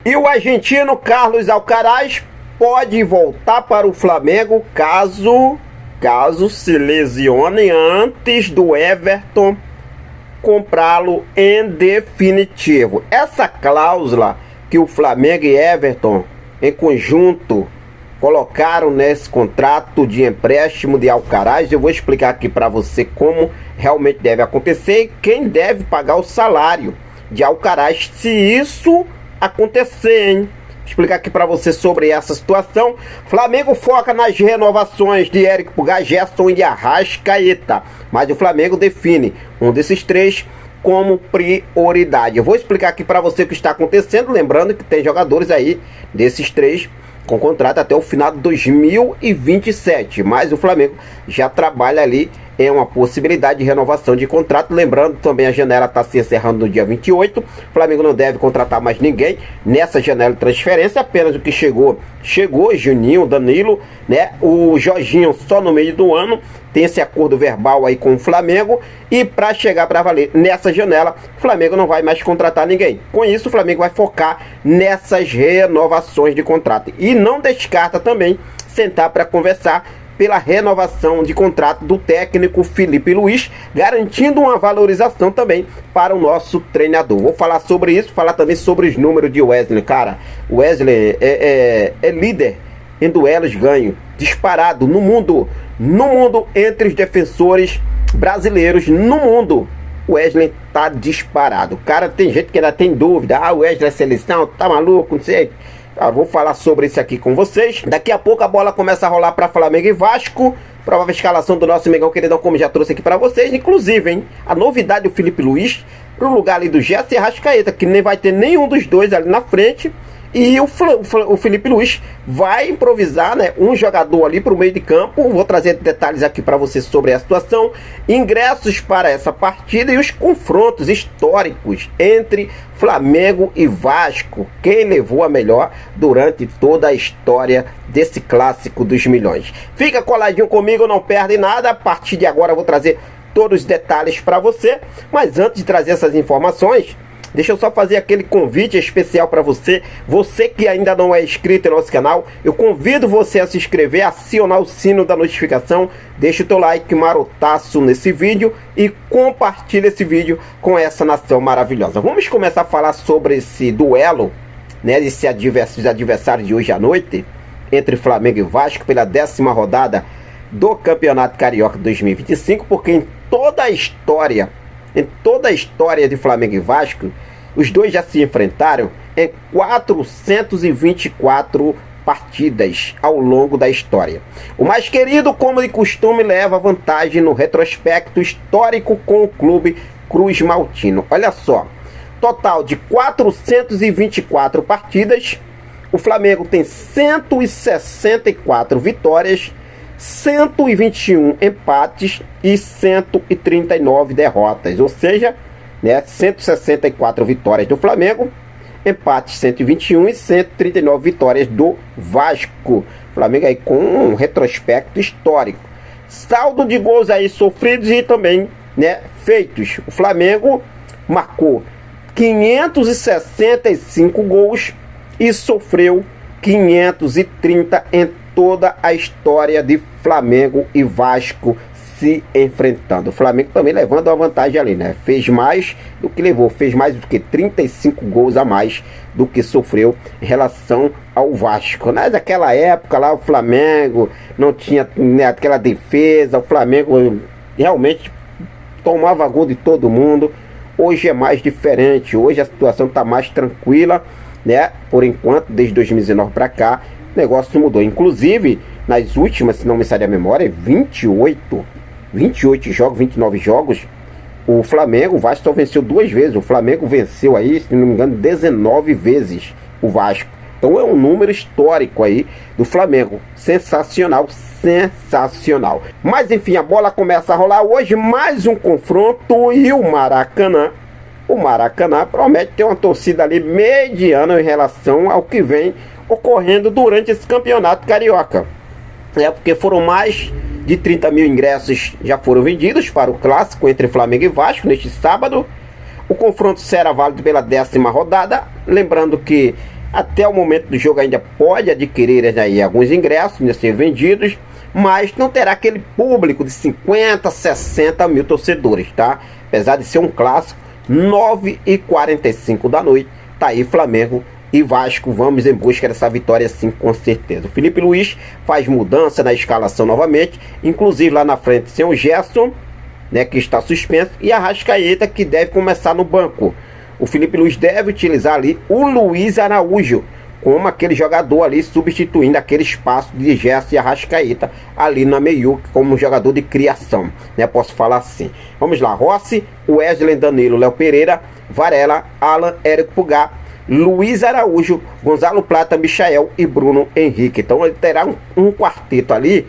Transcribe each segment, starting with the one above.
E o argentino Carlos Alcaraz pode voltar para o Flamengo caso se lesione antes do Everton comprá-lo em definitivo. Essa cláusula que o Flamengo e Everton em conjunto colocaram nesse contrato de empréstimo de Alcaraz, eu vou explicar aqui para você como realmente deve acontecer e quem deve pagar o salário de Alcaraz se isso acontecer, hein? Explicar aqui para você sobre essa situação. Flamengo foca nas renovações de Éric Pulgar, Gerson e Arrascaeta, mas o Flamengo define um desses três como prioridade. Eu vou explicar aqui para você o que está acontecendo, lembrando que tem jogadores aí desses três com contrato até o final de 2027, mas o Flamengo já trabalha ali em uma possibilidade de renovação de contrato. Lembrando também, a janela está se encerrando no dia 28. O Flamengo não deve contratar mais ninguém nessa janela de transferência, apenas o que chegou, Juninho, Danilo, né? O Jorginho só no meio do ano, tem esse acordo verbal aí com o Flamengo, e para chegar para valer nessa janela, o Flamengo não vai mais contratar ninguém. Com isso, o Flamengo vai focar nessas renovações de contrato e não descarta também sentar para conversar pela renovação de contrato do técnico Felipe Luiz, garantindo uma valorização também para o nosso treinador. Vou falar sobre isso, falar também sobre os números de Wesley. Cara, o Wesley é líder em duelos ganho, disparado no mundo entre os defensores brasileiros no mundo. O Wesley tá disparado. Cara, tem gente que ainda tem dúvida, o Wesley é seleção, tá maluco, não sei. Vou falar sobre isso aqui com vocês. Daqui a pouco a bola começa a rolar para Flamengo e Vasco. Provável escalação do nosso Mengão queridão, como já trouxe aqui para vocês. Inclusive, hein, a novidade do Felipe Luiz pro lugar ali do Gerson e Arrascaeta, que nem vai ter nenhum dos dois ali na frente. E o Felipe Luiz vai improvisar, né, um jogador ali para o meio de campo. Vou trazer detalhes aqui para você sobre a situação, ingressos para essa partida e os confrontos históricos entre Flamengo e Vasco. Quem levou a melhor durante toda a história desse clássico dos milhões. Fica coladinho comigo, não perde nada. A partir de agora eu vou trazer todos os detalhes para você. Mas antes de trazer essas informações, deixa eu só fazer aquele convite especial para você. Você que ainda não é inscrito no nosso canal, eu convido você a se inscrever, acionar o sino da notificação, deixa o teu like marotaço nesse vídeo e compartilha esse vídeo com essa nação maravilhosa. Vamos começar a falar sobre esse duelo, né, esses adversários de hoje à noite, entre Flamengo e Vasco, pela 10ª rodada do Campeonato Carioca 2025, porque em toda a história de Flamengo e Vasco, os dois já se enfrentaram em 424 partidas ao longo da história. O mais querido, como de costume, leva vantagem no retrospecto histórico com o clube Cruz Maltino. Olha só, total de 424 partidas, o Flamengo tem 164 vitórias, 121 empates e 139 derrotas, ou seja, né, 164 vitórias do Flamengo, empates 121 e 139 vitórias do Vasco. Flamengo aí com um retrospecto histórico. Saldo de gols aí sofridos e também, né, feitos. O Flamengo marcou 565 gols e sofreu 530 em toda a história de Flamengo e Vasco se enfrentando. O Flamengo também levando a vantagem ali, né? Fez mais do que levou, fez mais do que 35 gols a mais do que sofreu em relação ao Vasco. Mas naquela época lá o Flamengo não tinha, né, aquela defesa, o Flamengo realmente tomava gol de todo mundo. Hoje é mais diferente, hoje a situação está mais tranquila, né? Por enquanto, desde 2019 para cá, o negócio mudou. Inclusive, nas últimas, se não me sai a memória, 28 jogos, 29 jogos, o Flamengo, o Vasco só venceu 2 vezes. O Flamengo venceu aí, se não me engano, 19 vezes o Vasco. Então é um número histórico aí do Flamengo. Sensacional, sensacional. Mas enfim, a bola começa a rolar hoje, mais um confronto, e o Maracanã promete ter uma torcida ali mediana em relação ao que vem ocorrendo durante esse campeonato carioca. Porque foram mais de 30 mil ingressos já foram vendidos para o clássico entre Flamengo e Vasco neste sábado. O confronto será válido pela 10ª rodada. Lembrando que Até o momento do jogo ainda pode adquirir aí alguns ingressos, ainda ser vendidos, mas não terá aquele público de 50, 60 mil torcedores, tá? Apesar de ser um clássico, 9h45 da noite, tá aí Flamengo e Vasco. Vamos em busca dessa vitória sim, com certeza. O Felipe Luiz faz mudança na escalação novamente, inclusive lá na frente sem o Gerson, né, que está suspenso, e a Arrascaeta, que deve começar no banco. O Felipe Luiz deve utilizar ali o Luiz Araújo como aquele jogador ali, substituindo aquele espaço de Gerson e Arrascaeta ali na meiuca, como um jogador de criação, né? Posso falar assim. Vamos lá: Rossi, Wesley, Danilo, Léo Pereira, Varela, Alan, Érico Pulgar, Luiz Araújo, Gonzalo Plata, Michael e Bruno Henrique. Então ele terá um quarteto ali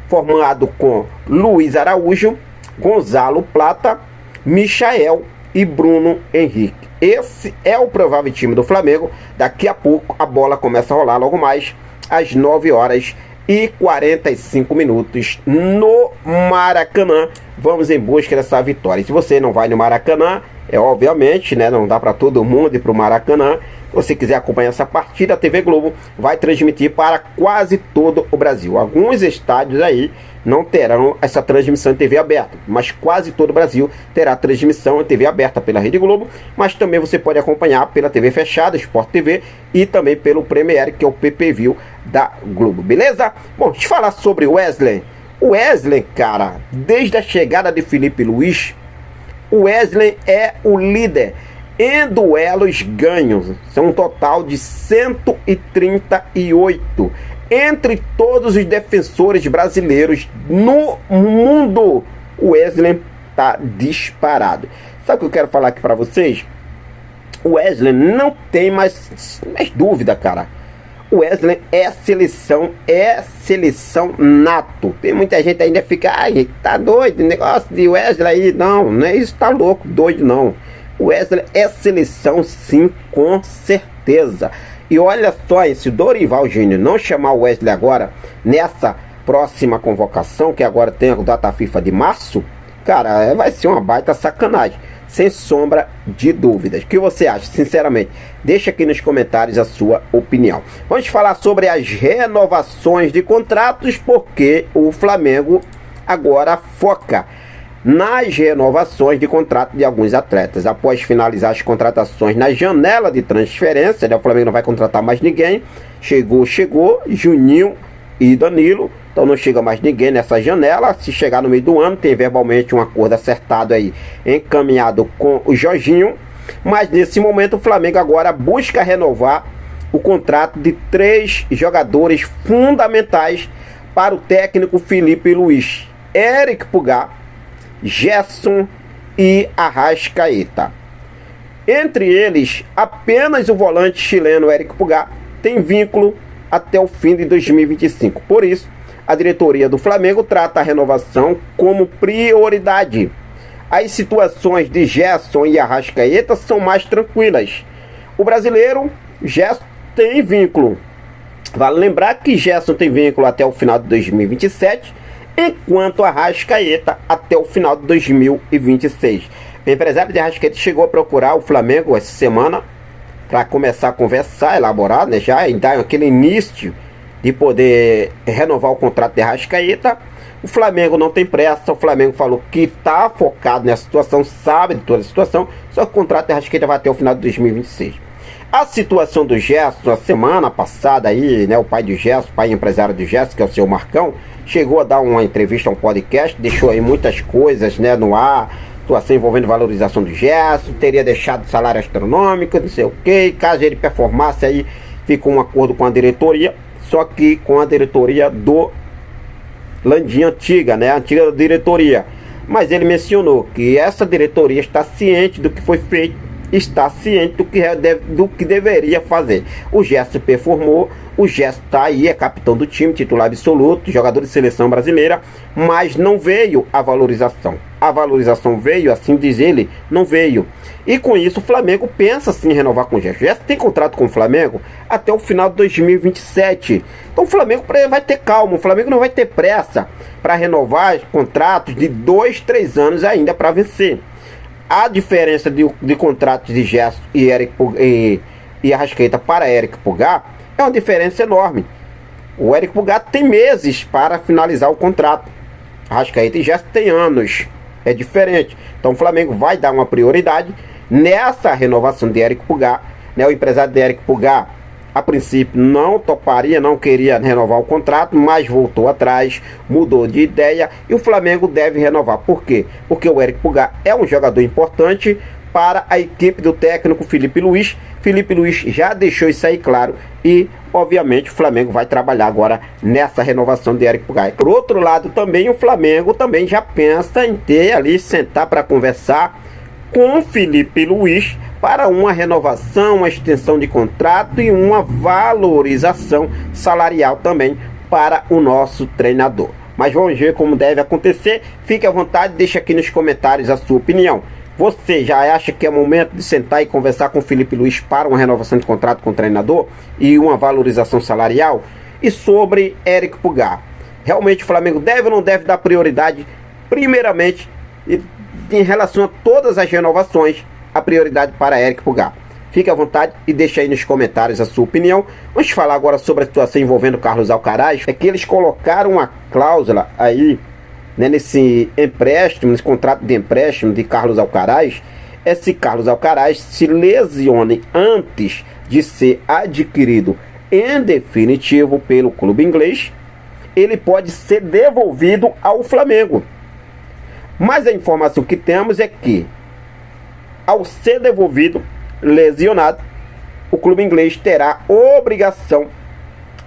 formado com Luiz Araújo, Gonzalo Plata, Michael e Bruno Henrique. Esse é o provável time do Flamengo. Daqui a pouco a bola começa a rolar, logo mais às 9h45 no Maracanã. Vamos em busca dessa vitória. Se você não vai no Maracanã, obviamente, né, não dá para todo mundo ir para o Maracanã. Se você quiser acompanhar essa partida, a TV Globo vai transmitir para quase todo o Brasil. Alguns estádios aí não terão essa transmissão em TV aberta, mas quase todo o Brasil terá transmissão em TV aberta pela Rede Globo, mas também você pode acompanhar pela TV fechada, Sport TV, e também pelo Premiere, que é o PPV da Globo, beleza? Bom, deixa eu falar sobre o Wesley. O Wesley, cara, desde a chegada de Felipe Luiz, o Wesley é o líder em duelos ganhos. São um total de 138 entre todos os defensores brasileiros no mundo. O Wesley tá disparado. Sabe o que eu quero falar aqui para vocês? O Wesley não tem mais dúvida, cara. O Wesley é seleção nato. Tem muita gente ainda fica, ai, tá doido, negócio de Wesley aí. Não é isso, tá louco, doido não. O Wesley é seleção sim, com certeza. E olha só, se o Dorival Júnior não chamar o Wesley agora, nessa próxima convocação, que agora tem a data FIFA de março, cara, vai ser uma baita sacanagem, sem sombra de dúvidas. O que você acha, sinceramente? Deixa aqui nos comentários a sua opinião. Vamos falar sobre as renovações de contratos, porque o Flamengo agora foca nas renovações de contrato de alguns atletas. Após finalizar as contratações na janela de transferência, né, o Flamengo não vai contratar mais ninguém. Chegou, Juninho e Danilo. Então não chega mais ninguém nessa janela. Se chegar no meio do ano, tem verbalmente um acordo acertado aí, encaminhado com o Jorginho. Mas nesse momento o Flamengo agora busca renovar o contrato de 3 jogadores fundamentais para o técnico Felipe Luiz: Érico Pulgar, Gerson e Arrascaeta. Entre eles, apenas o volante chileno Érico Pulgar tem vínculo até o fim de 2025. Por isso, a diretoria do Flamengo trata a renovação como prioridade. As situações de Gerson e Arrascaeta são mais tranquilas. O brasileiro, Gerson, tem vínculo. Vale lembrar que Gerson tem vínculo até o final de 2027, enquanto Arrascaeta até o final de 2026. O empresário de Arrascaeta chegou a procurar o Flamengo essa semana para começar a conversar, elaborar, né, já e dar aquele início de poder renovar o contrato de Arrascaeta. O Flamengo não tem pressa. O Flamengo falou que está focado nessa situação, sabe de toda a situação, só que o contrato de Arrascaeta vai até o final de 2026. A situação do Gerson, a semana passada aí, né, o pai do Gerson, pai empresário do Gerson, que é o seu Marcão, chegou a dar uma entrevista a um podcast, deixou aí muitas coisas, né, no ar, situação envolvendo valorização do Gerson, teria deixado salário astronômico, não sei o que, caso ele performasse aí, ficou um acordo com a diretoria, só que com a diretoria do Landim antiga, né, a antiga diretoria. Mas ele mencionou que essa diretoria está ciente do que foi feito, está ciente do que deveria fazer. O Gerson performou, o Gerson está aí, é capitão do time, titular absoluto, jogador de seleção brasileira, mas não veio a valorização. A valorização veio, assim diz ele, não veio. E com isso o Flamengo pensa sim em renovar com o Gerson. O Gerson tem contrato com o Flamengo até o final de 2027. Então o Flamengo vai ter calma, o Flamengo não vai ter pressa para renovar contratos de 2, 3 anos ainda para vencer. A diferença de contratos de Gerson e e Arrascaeta para Eric Pulgar, é uma diferença enorme. O Eric Pulgar tem meses para finalizar o contrato. Arrascaeta já tem anos. É diferente. Então o Flamengo vai dar uma prioridade nessa renovação de Eric Pulgar. O empresário de Eric Pulgar, a princípio, não toparia, não queria renovar o contrato, mas voltou atrás, mudou de ideia e o Flamengo deve renovar. Por quê? Porque o Eric Pulgar é um jogador importante para a equipe do técnico Felipe Luiz. Felipe Luiz já deixou isso aí claro e, obviamente, o Flamengo vai trabalhar agora nessa renovação de Eric Pulgar. Por outro lado, também o Flamengo também já pensa em ter ali, sentar para conversar com Felipe Luiz para uma renovação, uma extensão de contrato e uma valorização salarial também para o nosso treinador. Mas vamos ver como deve acontecer. Fique à vontade, deixa aqui nos comentários a sua opinião. Você já acha que é momento de sentar e conversar com o Felipe Luiz para uma renovação de contrato com o treinador e uma valorização salarial? E sobre Eric Pulgar, realmente o Flamengo deve ou não deve dar prioridade, primeiramente, em relação a todas as renovações, a prioridade para Eric Pulgar? Fique à vontade e deixe aí nos comentários a sua opinião. Vamos falar agora sobre a situação envolvendo Carlos Alcaraz. É que eles colocaram uma cláusula aí, nesse empréstimo, nesse contrato de empréstimo de Carlos Alcaraz. Se Carlos Alcaraz se lesione antes de ser adquirido em definitivo pelo clube inglês, ele pode ser devolvido ao Flamengo. Mas a informação que temos é que, ao ser devolvido, lesionado, o clube inglês terá obrigação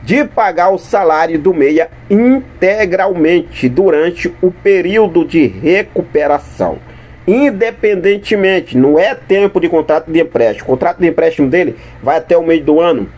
de pagar o salário do meia integralmente durante o período de recuperação. Independentemente, não é tempo de contrato de empréstimo. O contrato de empréstimo dele vai até o meio do ano.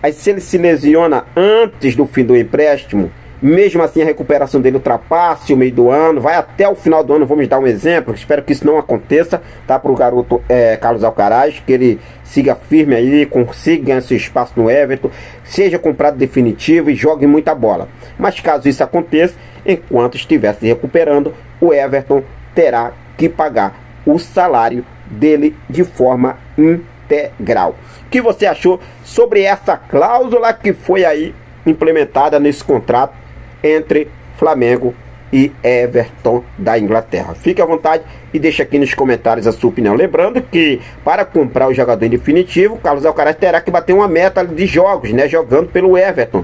Aí se ele se lesiona antes do fim do empréstimo, mesmo assim a recuperação dele ultrapasse o meio do ano, vai até o final do ano. Vamos dar um exemplo, espero que isso não aconteça, tá? Para o garoto Carlos Alcaraz, que ele siga firme aí, consiga ganhar seu espaço no Everton, seja comprado definitivo e jogue muita bola. Mas caso isso aconteça, enquanto estiver se recuperando, o Everton terá que pagar o salário dele de forma integral. O que você achou sobre essa cláusula que foi aí implementada nesse contrato entre Flamengo e Everton da Inglaterra? Fique à vontade e deixe aqui nos comentários a sua opinião. Lembrando que para comprar o jogador em definitivo, Carlos Alcaraz terá que bater uma meta de jogos, jogando pelo Everton.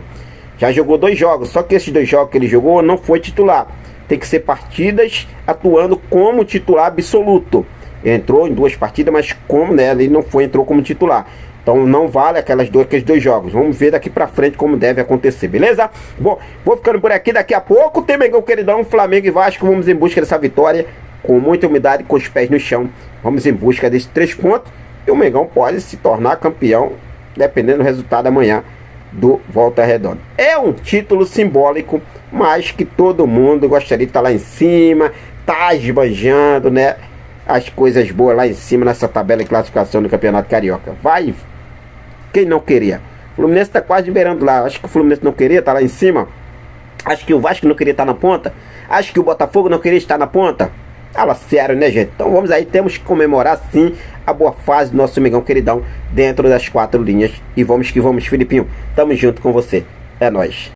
Já jogou 2 jogos, só que esses 2 jogos que ele jogou não foi titular. Tem que ser partidas atuando como titular absoluto. Entrou em 2 partidas, mas como ele não entrou como titular. Então não vale aqueles 2 jogos. Vamos ver daqui pra frente como deve acontecer, beleza? Bom, vou ficando por aqui. Daqui a pouco tem Mengão Queridão, Flamengo e Vasco. Vamos em busca dessa vitória com muita humildade, com os pés no chão. Vamos em busca desses 3 pontos. E o Mengão pode se tornar campeão, dependendo do resultado amanhã do Volta Redonda. É um título simbólico, mas que todo mundo gostaria de estar lá em cima, tá esbanjando, as coisas boas lá em cima nessa tabela de classificação do Campeonato Carioca. Vai! Quem não queria? O Fluminense tá quase beirando lá. Acho que o Fluminense não queria estar lá em cima. Acho que o Vasco não queria estar na ponta. Acho que o Botafogo não queria estar na ponta. Fala sério, gente? Então vamos aí, temos que comemorar sim a boa fase do nosso Mengão Queridão dentro das 4 linhas. E vamos que vamos, Filipinho. Tamo junto com você. É nóis.